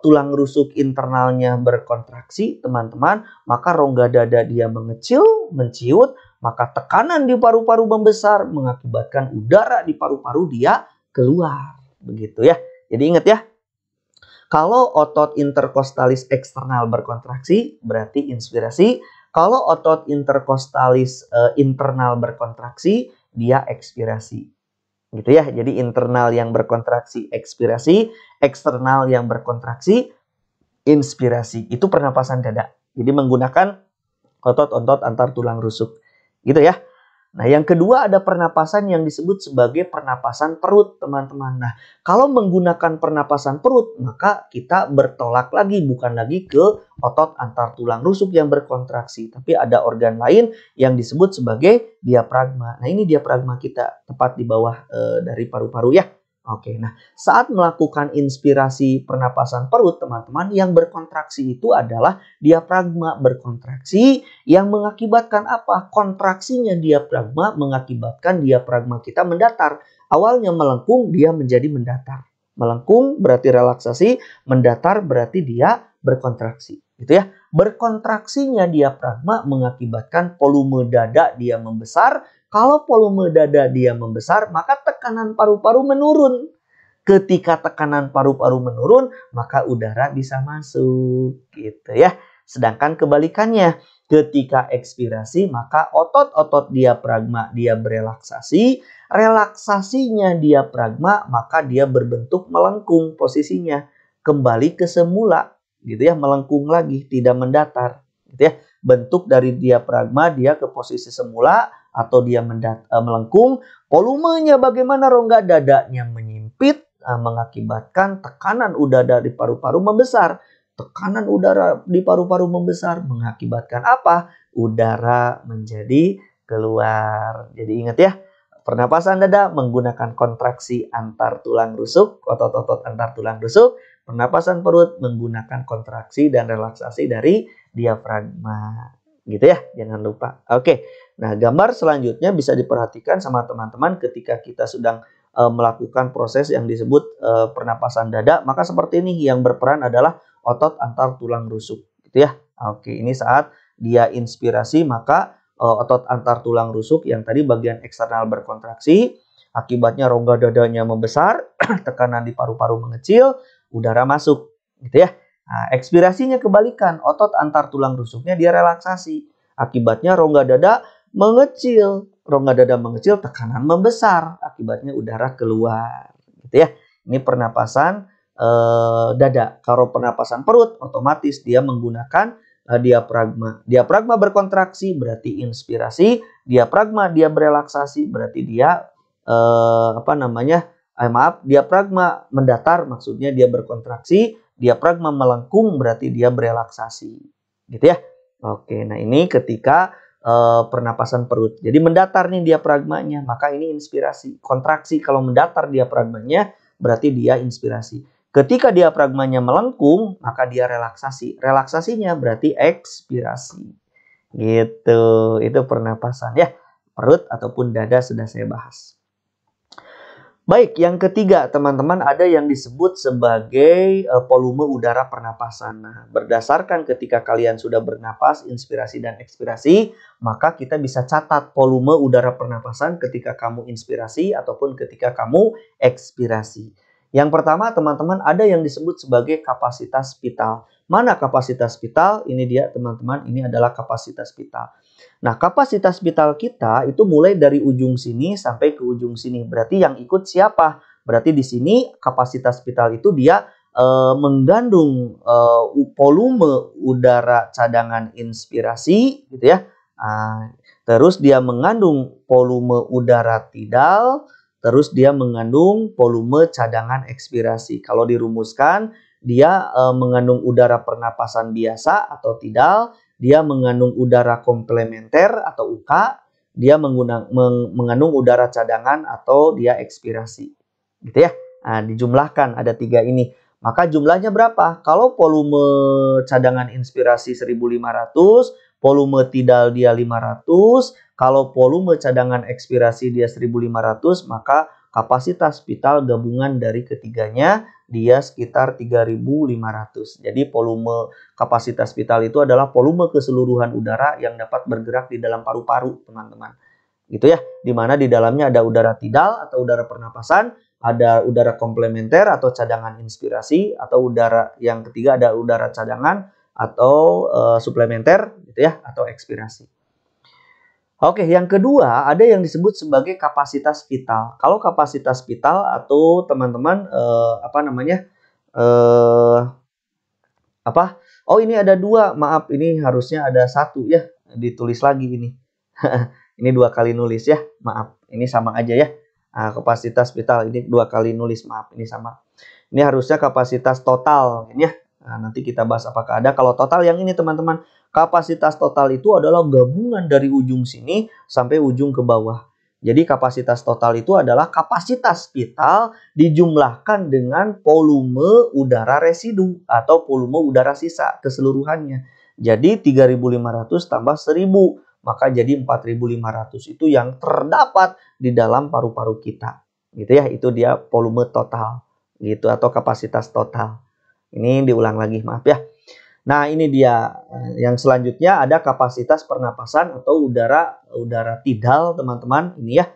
tulang rusuk internalnya berkontraksi, teman-teman, maka rongga dada dia mengecil, menciut, maka tekanan di paru-paru membesar mengakibatkan udara di paru-paru dia keluar. Begitu ya. Jadi ingat ya. Kalau otot interkostalis eksternal berkontraksi, berarti inspirasi. Kalau otot interkostalis internal berkontraksi, dia ekspirasi. Gitu ya. Jadi internal yang berkontraksi, ekspirasi. Eksternal yang berkontraksi, inspirasi. Itu pernapasan dada. Jadi menggunakan otot-otot antar tulang rusuk. Gitu ya. Nah, yang kedua ada pernapasan yang disebut sebagai pernapasan perut, teman-teman. Nah, kalau menggunakan pernapasan perut, maka kita bertolak lagi, bukan lagi ke otot antar tulang rusuk yang berkontraksi, tapi ada organ lain yang disebut sebagai diafragma. Nah, ini diafragma kita, tepat di bawah dari paru-paru ya. Oke, nah saat melakukan inspirasi pernapasan perut, teman-teman, yang berkontraksi itu adalah diafragma berkontraksi yang mengakibatkan apa? Kontraksinya diafragma mengakibatkan diafragma kita mendatar. Awalnya melengkung, dia menjadi mendatar. Melengkung berarti relaksasi, mendatar berarti dia berkontraksi. Gitu ya. Berkontraksinya diafragma mengakibatkan volume dada dia membesar. Kalau volume dada dia membesar, maka tekanan paru-paru menurun. Ketika tekanan paru-paru menurun, maka udara bisa masuk, gitu ya. Sedangkan kebalikannya, ketika ekspirasi, maka otot-otot diafragma dia berelaksasi. Relaksasinya diafragma, maka dia berbentuk melengkung posisinya. Kembali ke semula, gitu ya, melengkung lagi, tidak mendatar, gitu ya. Bentuk dari diafragma dia ke posisi semula atau dia melengkung. Volumenya bagaimana? Rongga dadanya menyimpit, mengakibatkan tekanan udara di paru-paru membesar. Tekanan udara di paru-paru membesar mengakibatkan apa? Udara menjadi keluar. Jadi ingat ya, pernapasan dada menggunakan kontraksi antar tulang rusuk, otot-otot antar tulang rusuk. Pernapasan perut menggunakan kontraksi dan relaksasi dari diafragma. Gitu ya, jangan lupa. Oke, nah gambar selanjutnya bisa diperhatikan sama teman-teman ketika kita sedang melakukan proses yang disebut pernapasan dada. Maka seperti ini, yang berperan adalah otot antar tulang rusuk. Gitu ya. Oke, ini saat dia inspirasi, maka otot antar tulang rusuk yang tadi bagian eksternal berkontraksi. Akibatnya rongga dadanya membesar, tekanan di paru-paru mengecil, udara masuk, gitu ya. Nah, ekspirasinya kebalikan, otot antar tulang rusuknya dia relaksasi. Akibatnya rongga dada mengecil. Rongga dada mengecil, tekanan membesar. Akibatnya udara keluar. Gitu ya. Ini pernapasan dada. Kalau pernapasan perut, otomatis dia menggunakan diafragma. Diafragma berkontraksi berarti inspirasi. Diafragma dia berelaksasi berarti dia diafragma mendatar maksudnya dia berkontraksi, diafragma melengkung berarti dia berelaksasi. Gitu ya. Oke, nah ini ketika pernapasan perut. Jadi mendatar nih diafragmanya, maka ini inspirasi. Kontraksi kalau mendatar diafragmanya berarti dia inspirasi. Ketika diafragmanya melengkung, maka dia relaksasi. Relaksasinya berarti ekspirasi. Gitu. Itu pernapasan ya. Perut ataupun dada sudah saya bahas. Baik, yang ketiga teman-teman ada yang disebut sebagai volume udara pernapasan. Nah, berdasarkan ketika kalian sudah bernapas, inspirasi dan ekspirasi, maka kita bisa catat volume udara pernapasan ketika kamu inspirasi ataupun ketika kamu ekspirasi. Yang pertama teman-teman ada yang disebut sebagai kapasitas vital. Mana kapasitas vital? Ini dia teman-teman, ini adalah kapasitas vital. Nah, kapasitas vital kita itu mulai dari ujung sini sampai ke ujung sini. Berarti yang ikut siapa? Berarti di sini kapasitas vital itu dia menggandung volume udara cadangan inspirasi, gitu ya. Terus dia mengandung volume udara tidal, terus dia mengandung volume cadangan ekspirasi. Kalau dirumuskan, dia mengandung udara pernapasan biasa atau tidal, dia mengandung udara komplementer atau UK, dia mengandung udara cadangan atau dia ekspirasi. Gitu ya. Nah, dijumlahkan ada 3 ini. Maka jumlahnya berapa? Kalau volume cadangan inspirasi 1500, volume tidal dia 500, kalau volume cadangan ekspirasi dia 1500, maka kapasitas vital gabungan dari ketiganya dia sekitar 3500. Jadi volume kapasitas vital itu adalah volume keseluruhan udara yang dapat bergerak di dalam paru-paru, teman-teman. Gitu ya. Dimana di dalamnya ada udara tidal atau udara pernapasan, ada udara komplementer atau cadangan inspirasi, atau udara yang ketiga ada udara cadangan atau suplementer, gitu ya, atau ekspirasi. Oke, yang kedua ada yang disebut sebagai kapasitas vital. Kalau kapasitas vital atau teman-teman Oh, ini ada 2. Maaf, ini harusnya ada 1 ya. Ditulis lagi ini. Ini 2 kali nulis ya. Maaf, ini sama aja ya. Kapasitas vital ini 2 kali nulis. Maaf, ini sama. Ini harusnya kapasitas total ini ya. Nanti kita bahas apakah ada. Kalau total yang ini teman-teman, kapasitas total itu adalah gabungan dari ujung sini sampai ujung ke bawah. Jadi kapasitas total itu adalah kapasitas vital dijumlahkan dengan volume udara residu atau volume udara sisa keseluruhannya. Jadi 3.500 tambah 1.000, maka jadi 4.500 itu yang terdapat di dalam paru-paru kita. Gitu ya, itu dia volume total gitu atau kapasitas total. Ini diulang lagi, maaf ya. Nah, ini dia. Yang selanjutnya ada kapasitas pernapasan atau udara tidal, teman-teman. Ini ya.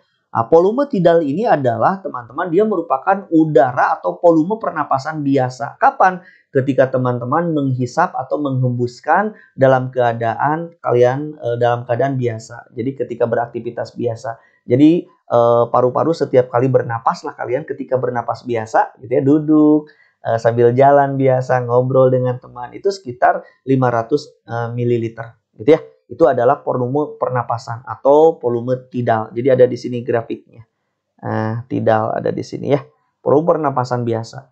Volume tidal ini adalah, teman-teman, dia merupakan udara atau volume pernapasan biasa. Kapan? Ketika teman-teman menghisap atau menghembuskan dalam keadaan biasa. Jadi ketika beraktivitas biasa. Jadi paru-paru setiap kali bernapas lah kalian ketika bernapas biasa, gitu ya, duduk sambil jalan biasa, ngobrol dengan teman, itu sekitar 500 ml, gitu ya. Itu adalah volume pernapasan atau volume tidal. Jadi ada di sini grafiknya. Tidal ada di sini ya. Volume pernapasan biasa.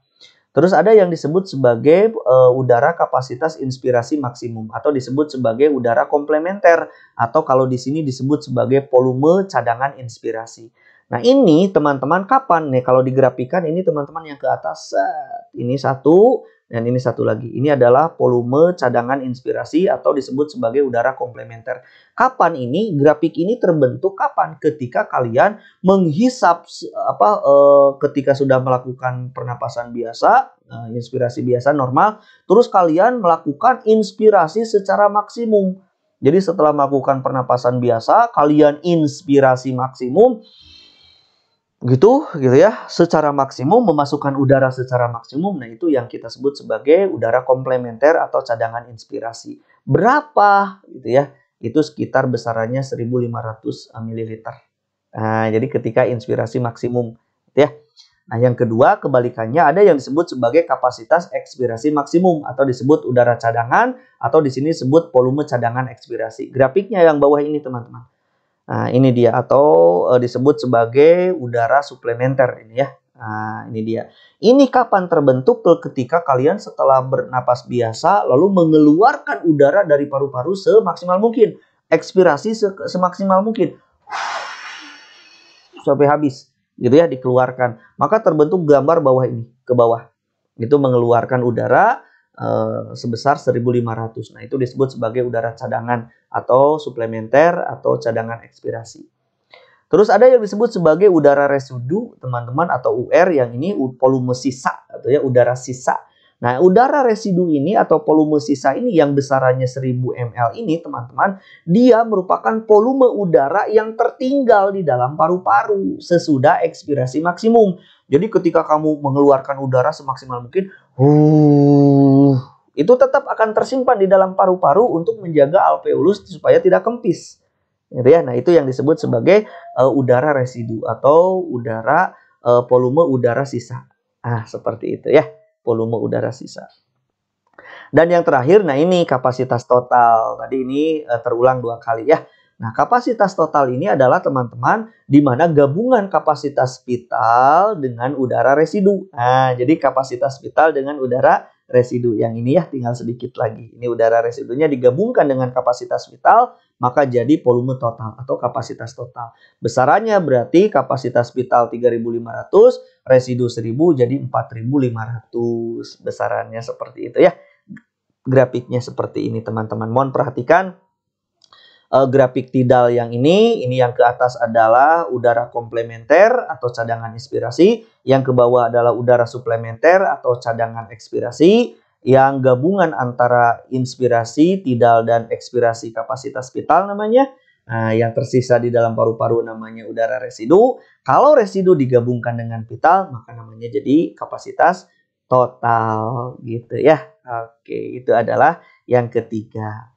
Terus ada yang disebut sebagai udara kapasitas inspirasi maksimum atau disebut sebagai udara komplementer atau kalau di sini disebut sebagai volume cadangan inspirasi. Nah, ini teman-teman kapan nih kalau digrafikan ini teman-teman yang ke atas ini 1 dan ini 1 lagi. Ini adalah volume cadangan inspirasi atau disebut sebagai udara komplementer. Kapan ini? Grafik ini terbentuk kapan? Ketika kalian menghisap ketika sudah melakukan pernapasan biasa, inspirasi biasa normal, terus kalian melakukan inspirasi secara maksimum. Jadi setelah melakukan pernapasan biasa, kalian inspirasi maksimum gitu ya, secara maksimum, memasukkan udara secara maksimum. Nah, itu yang kita sebut sebagai udara komplementer atau cadangan inspirasi. Berapa gitu ya? itu sekitar besarannya 1.500 ml. Nah, jadi ketika inspirasi maksimum, ya. Nah, yang kedua kebalikannya ada yang disebut sebagai kapasitas ekspirasi maksimum atau disebut udara cadangan atau di sini disebut volume cadangan ekspirasi. Grafiknya yang bawah ini, teman-teman. Nah, ini dia atau disebut sebagai udara suplementer ini ya. Nah, ini dia. Ini kapan terbentuk? Ketika kalian setelah bernapas biasa lalu mengeluarkan udara dari paru-paru semaksimal mungkin. Ekspirasi semaksimal mungkin. Sampai habis. Gitu ya, dikeluarkan. Maka terbentuk gambar bawah ini, ke bawah. Itu mengeluarkan udara sebesar 1.500. Nah, itu disebut sebagai udara cadangan atau suplementer atau cadangan ekspirasi. Terus ada yang disebut sebagai udara residu, teman-teman, atau UR, yang ini volume sisa atau ya udara sisa. Nah, udara residu ini atau volume sisa ini yang besarannya 1000 ml ini, teman-teman, dia merupakan volume udara yang tertinggal di dalam paru-paru sesudah ekspirasi maksimum. Jadi ketika kamu mengeluarkan udara semaksimal mungkin, itu tetap akan tersimpan di dalam paru-paru untuk menjaga alveolus supaya tidak kempis. Gitu ya. Nah, itu yang disebut sebagai udara residu atau udara volume udara sisa. Ah, seperti itu ya, volume udara sisa. Dan yang terakhir, nah ini kapasitas total. Tadi ini terulang 2 kali ya. Nah, kapasitas total ini adalah, teman-teman, di mana gabungan kapasitas vital dengan udara residu. Nah, jadi kapasitas vital dengan udara residu. Yang ini ya tinggal sedikit lagi. Ini udara residunya digabungkan dengan kapasitas vital, maka jadi volume total atau kapasitas total. Besarannya berarti kapasitas vital 3.500, residu 1.000 jadi 4.500. Besarannya seperti itu ya. Grafiknya seperti ini, teman-teman. Mohon perhatikan grafik tidal yang ini yang ke atas adalah udara komplementer atau cadangan inspirasi, yang ke bawah adalah udara suplementer atau cadangan ekspirasi, yang gabungan antara inspirasi, tidal, dan ekspirasi kapasitas vital namanya. Nah, yang tersisa di dalam paru-paru namanya udara residu. Kalau residu digabungkan dengan vital, maka namanya jadi kapasitas total gitu ya. Oke, itu adalah yang ketiga.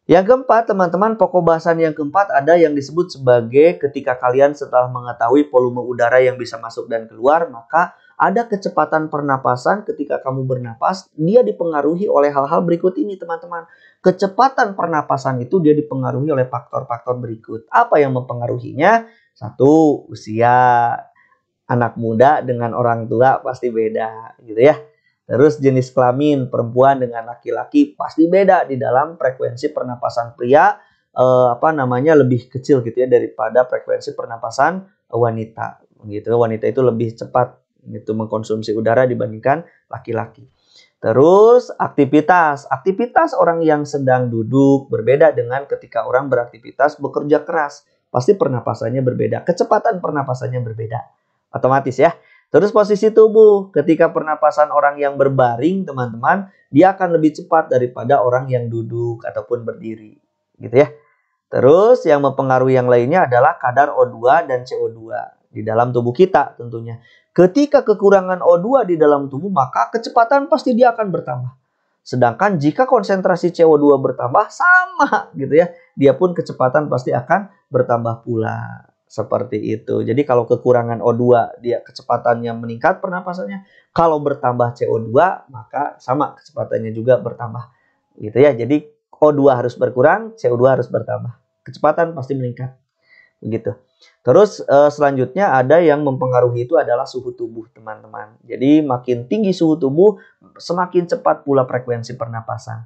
Yang keempat, teman-teman, pokok bahasan yang keempat ada yang disebut sebagai ketika kalian setelah mengetahui volume udara yang bisa masuk dan keluar, maka ada kecepatan pernapasan ketika kamu bernapas, dia dipengaruhi oleh hal-hal berikut ini, teman-teman. Kecepatan pernapasan itu dia dipengaruhi oleh faktor-faktor berikut. Apa yang mempengaruhinya? 1, usia. Anak muda dengan orang tua pasti beda, gitu ya. Terus jenis kelamin, perempuan dengan laki-laki pasti beda di dalam frekuensi pernapasan pria lebih kecil gitu ya daripada frekuensi pernapasan wanita. Gitu. Wanita itu lebih cepat gitu mengkonsumsi udara dibandingkan laki-laki. Terus aktivitas orang yang sedang duduk berbeda dengan ketika orang beraktivitas bekerja keras. Pasti pernapasannya berbeda, kecepatan pernapasannya berbeda. Otomatis ya. Terus posisi tubuh, ketika pernapasan orang yang berbaring, teman-teman, dia akan lebih cepat daripada orang yang duduk ataupun berdiri, gitu ya. Terus yang mempengaruhi yang lainnya adalah kadar O2 dan CO2 di dalam tubuh kita tentunya. Ketika kekurangan O2 di dalam tubuh, maka kecepatan pasti dia akan bertambah. Sedangkan jika konsentrasi CO2 bertambah, sama gitu ya, dia pun kecepatan pasti akan bertambah pula. Seperti itu. Jadi kalau kekurangan O2 dia kecepatannya meningkat pernapasannya. Kalau bertambah CO2 maka sama kecepatannya juga bertambah. Gitu ya. Jadi O2 harus berkurang, CO2 harus bertambah. Kecepatan pasti meningkat. Begitu. Terus selanjutnya ada yang mempengaruhi itu adalah suhu tubuh, teman-teman. Jadi makin tinggi suhu tubuh semakin cepat pula frekuensi pernapasan.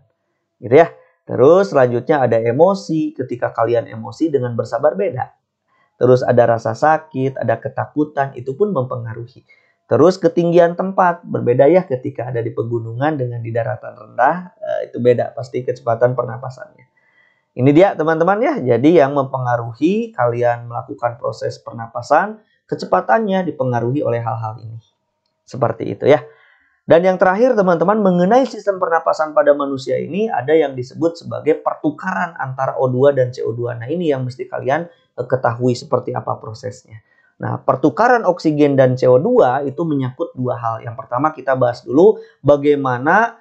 Gitu ya. Terus selanjutnya ada emosi. Ketika kalian emosi dengan bersabar beda. Terus ada rasa sakit, ada ketakutan, itu pun mempengaruhi. Terus ketinggian tempat, berbeda ya ketika ada di pegunungan dengan di daratan rendah, itu beda pasti kecepatan pernapasannya. Ini dia teman-teman ya, jadi yang mempengaruhi kalian melakukan proses pernapasan, kecepatannya dipengaruhi oleh hal-hal ini. Seperti itu ya. Dan yang terakhir teman-teman, mengenai sistem pernapasan pada manusia ini ada yang disebut sebagai pertukaran antara O2 dan CO2. Nah ini yang mesti kalian ketahui seperti apa prosesnya. Nah pertukaran oksigen dan CO2 itu menyangkut 2 hal. Yang pertama kita bahas dulu bagaimana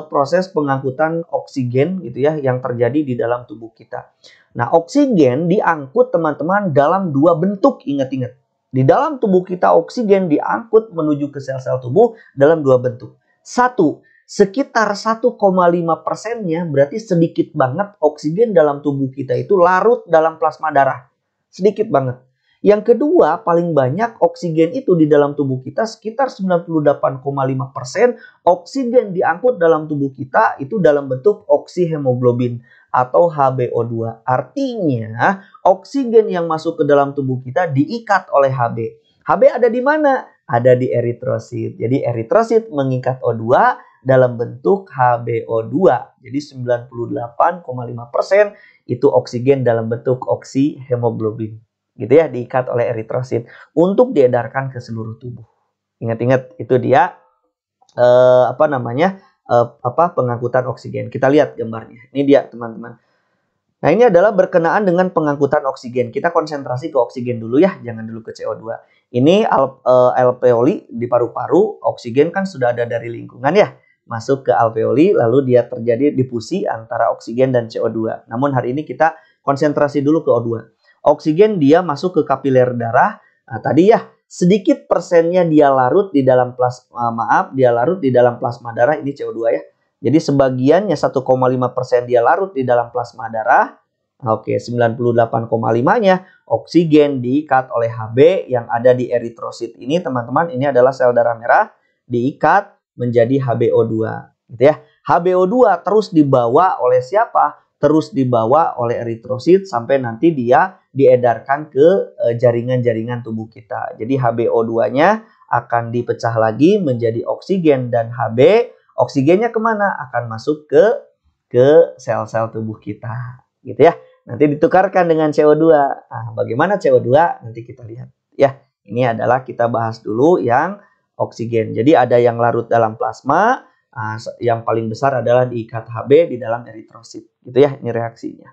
proses pengangkutan oksigen gitu ya yang terjadi di dalam tubuh kita. Nah, oksigen diangkut teman-teman dalam dua bentuk, ingat-ingat. Di dalam tubuh kita oksigen diangkut menuju ke sel-sel tubuh dalam dua bentuk. Satu, sekitar 1,5%-nya berarti sedikit banget oksigen dalam tubuh kita itu larut dalam plasma darah. Sedikit banget. Yang kedua, paling banyak oksigen itu di dalam tubuh kita sekitar 98,5% oksigen diangkut dalam tubuh kita itu dalam bentuk oksihemoglobin atau HbO2. Artinya, oksigen yang masuk ke dalam tubuh kita diikat oleh Hb. Hb ada di mana? Ada di eritrosit. Jadi eritrosit mengikat O2 dalam bentuk HbO2. Jadi 98,5% itu oksigen dalam bentuk oksihemoglobin. Gitu ya, diikat oleh eritrosit untuk diedarkan ke seluruh tubuh. Ingat-ingat itu dia pengangkutan oksigen. Kita lihat gambarnya. Ini dia teman-teman. Nah, ini adalah berkenaan dengan pengangkutan oksigen. Kita konsentrasi ke oksigen dulu ya, jangan dulu ke CO2. Ini alveoli di paru-paru, oksigen kan sudah ada dari lingkungan ya. Masuk ke alveoli, lalu dia terjadi difusi antara oksigen dan CO2. Namun hari ini kita konsentrasi dulu ke O2. Oksigen dia masuk ke kapiler darah. Nah, tadi ya sedikit persennya dia larut di dalam plasma darah, ini CO2 ya. Jadi sebagiannya 1,5% dia larut di dalam plasma darah. Oke, 98,5-nya oksigen diikat oleh Hb yang ada di eritrosit ini teman-teman. Ini adalah sel darah merah diikat menjadi HbO2 gitu ya. HbO2 terus dibawa oleh siapa? Terus dibawa oleh eritrosit sampai nanti dia diedarkan ke jaringan-jaringan tubuh kita. Jadi HbO2-nya akan dipecah lagi menjadi oksigen dan Hb. Oksigennya kemana? Akan masuk ke sel-sel tubuh kita. Gitu ya. Nanti ditukarkan dengan CO2. Nah, bagaimana CO2? Nanti kita lihat. Ya, ini adalah kita bahas dulu yang oksigen. Jadi ada yang larut dalam plasma. Yang paling besar adalah diikat Hb di dalam eritrosit. Gitu ya, ini reaksinya.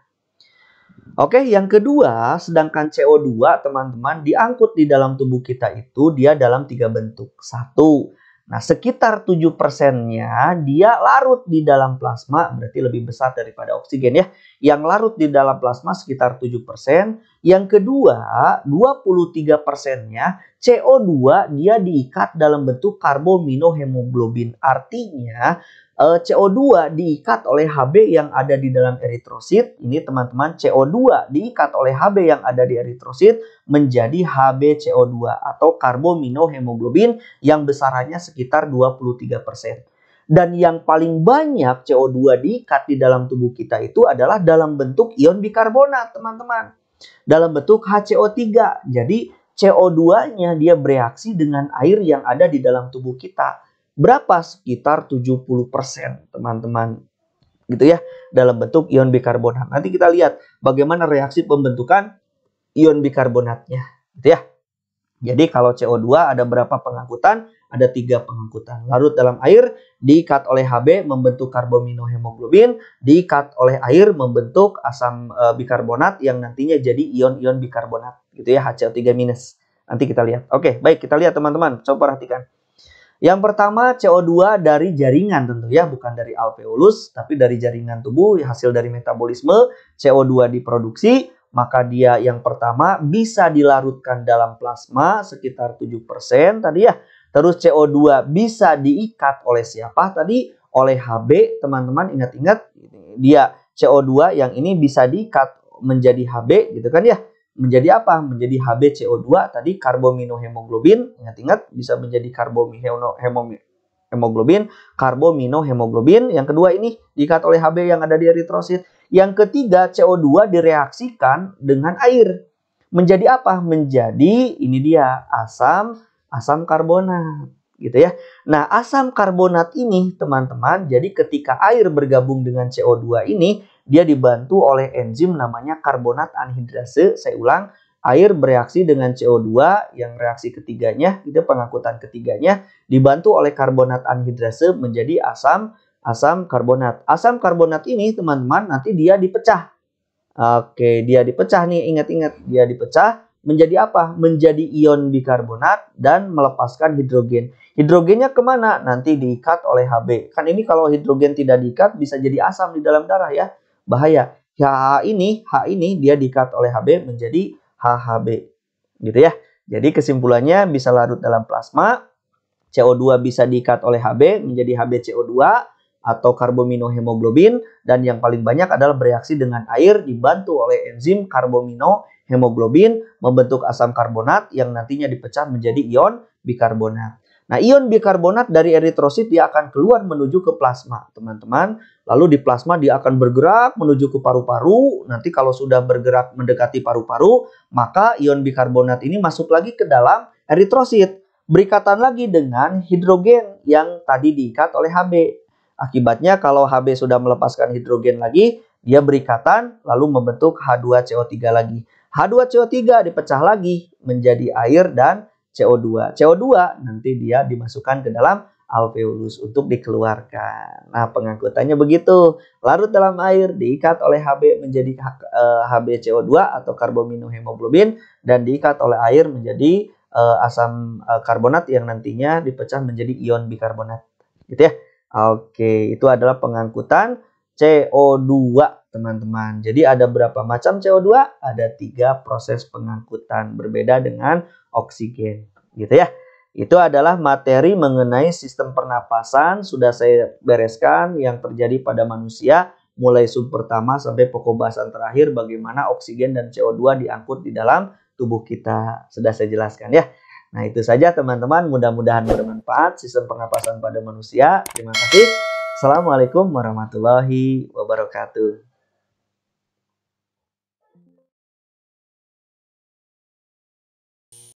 Oke, yang kedua, sedangkan CO2 teman-teman diangkut di dalam tubuh kita itu dia dalam 3 bentuk. Satu, nah sekitar 7%-nya dia larut di dalam plasma, berarti lebih besar daripada oksigen ya. Yang larut di dalam plasma sekitar 7%. Yang kedua, 23%-nya CO2 dia diikat dalam bentuk karbominohemoglobin. Artinya CO2 diikat oleh Hb yang ada di dalam eritrosit. Ini teman-teman, CO2 diikat oleh Hb yang ada di eritrosit menjadi HbCO2 atau karbominohemoglobin yang besarannya sekitar 23%. Dan yang paling banyak CO2 diikat di dalam tubuh kita itu adalah dalam bentuk ion bikarbonat, teman-teman. Dalam bentuk HCO3. Jadi CO2-nya dia bereaksi dengan air yang ada di dalam tubuh kita. Berapa? Sekitar 70%, teman-teman. Gitu ya, dalam bentuk ion bikarbonat. Nanti kita lihat bagaimana reaksi pembentukan ion bikarbonatnya. Gitu ya. Jadi kalau CO2 ada berapa pengangkutan? Ada 3 pengangkutan. Larut dalam air, diikat oleh Hb membentuk karbominohemoglobin, diikat oleh air membentuk asam bikarbonat yang nantinya jadi ion-ion bikarbonat. Gitu ya, HCO3-. Nanti kita lihat. Oke, baik, kita lihat teman-teman. Coba perhatikan. Yang pertama CO2 dari jaringan tentu ya, bukan dari alveolus, tapi dari jaringan tubuh, hasil dari metabolisme CO2 diproduksi. Maka dia yang pertama bisa dilarutkan dalam plasma sekitar 7% tadi ya. Terus CO2 bisa diikat oleh siapa tadi? Oleh Hb, teman-teman, ingat-ingat. Dia CO2 yang ini bisa diikat menjadi Hb gitu kan ya. Menjadi apa? Menjadi HbCO2 tadi karbominohemoglobin. Ingat-ingat bisa menjadi karbominohemoglobin. Yang kedua ini diikat oleh Hb yang ada di eritrosit. Yang ketiga CO2 direaksikan dengan air. Menjadi apa? Menjadi ini dia asam karbonat gitu ya. Nah, asam karbonat ini teman-teman, jadi ketika air bergabung dengan CO2 ini, dia dibantu oleh enzim namanya karbonat anhidrase. Saya ulang, air bereaksi dengan CO2 yang reaksi ketiganya, itu pengangkutan ketiganya, dibantu oleh karbonat anhidrase menjadi asam karbonat. Asam karbonat ini teman-teman nanti dia dipecah. Oke, dia dipecah nih, ingat-ingat, dia dipecah menjadi apa? Menjadi ion bikarbonat dan melepaskan hidrogen. Hidrogennya kemana? Nanti diikat oleh Hb. Kan ini kalau hidrogen tidak diikat bisa jadi asam di dalam darah ya. Bahaya. H ini dia diikat oleh Hb menjadi HHB. Gitu ya. Jadi kesimpulannya bisa larut dalam plasma. CO2 bisa diikat oleh Hb menjadi HbCO2 atau karbaminohemoglobin. Dan yang paling banyak adalah bereaksi dengan air dibantu oleh enzim karbaminohemoglobin membentuk asam karbonat yang nantinya dipecah menjadi ion bikarbonat. Nah, ion bikarbonat dari eritrosit dia akan keluar menuju ke plasma, teman-teman. Lalu di plasma dia akan bergerak menuju ke paru-paru. Nanti kalau sudah bergerak mendekati paru-paru, maka ion bikarbonat ini masuk lagi ke dalam eritrosit. Berikatan lagi dengan hidrogen yang tadi diikat oleh Hb. Akibatnya kalau Hb sudah melepaskan hidrogen lagi, dia berikatan lalu membentuk H2CO3 lagi. H2CO3 dipecah lagi menjadi air dan CO2. CO2 nanti dia dimasukkan ke dalam alveolus untuk dikeluarkan. Nah, pengangkutannya begitu. Larut dalam air diikat oleh Hb menjadi HbCO2 atau karbaminohemoglobin dan diikat oleh air menjadi asam karbonat yang nantinya dipecah menjadi ion bikarbonat. Gitu ya. Oke, itu adalah pengangkutan CO2, teman-teman. Jadi ada berapa macam CO2? Ada 3 proses pengangkutan berbeda dengan oksigen. Gitu ya. Itu adalah materi mengenai sistem pernapasan. Sudah saya bereskan yang terjadi pada manusia. Mulai sub pertama sampai pokok bahasan terakhir. Bagaimana oksigen dan CO2 diangkut di dalam tubuh kita. Sudah saya jelaskan ya. Nah, itu saja teman-teman. Mudah-mudahan bermanfaat sistem pernapasan pada manusia. Terima kasih. Assalamualaikum warahmatullahi wabarakatuh.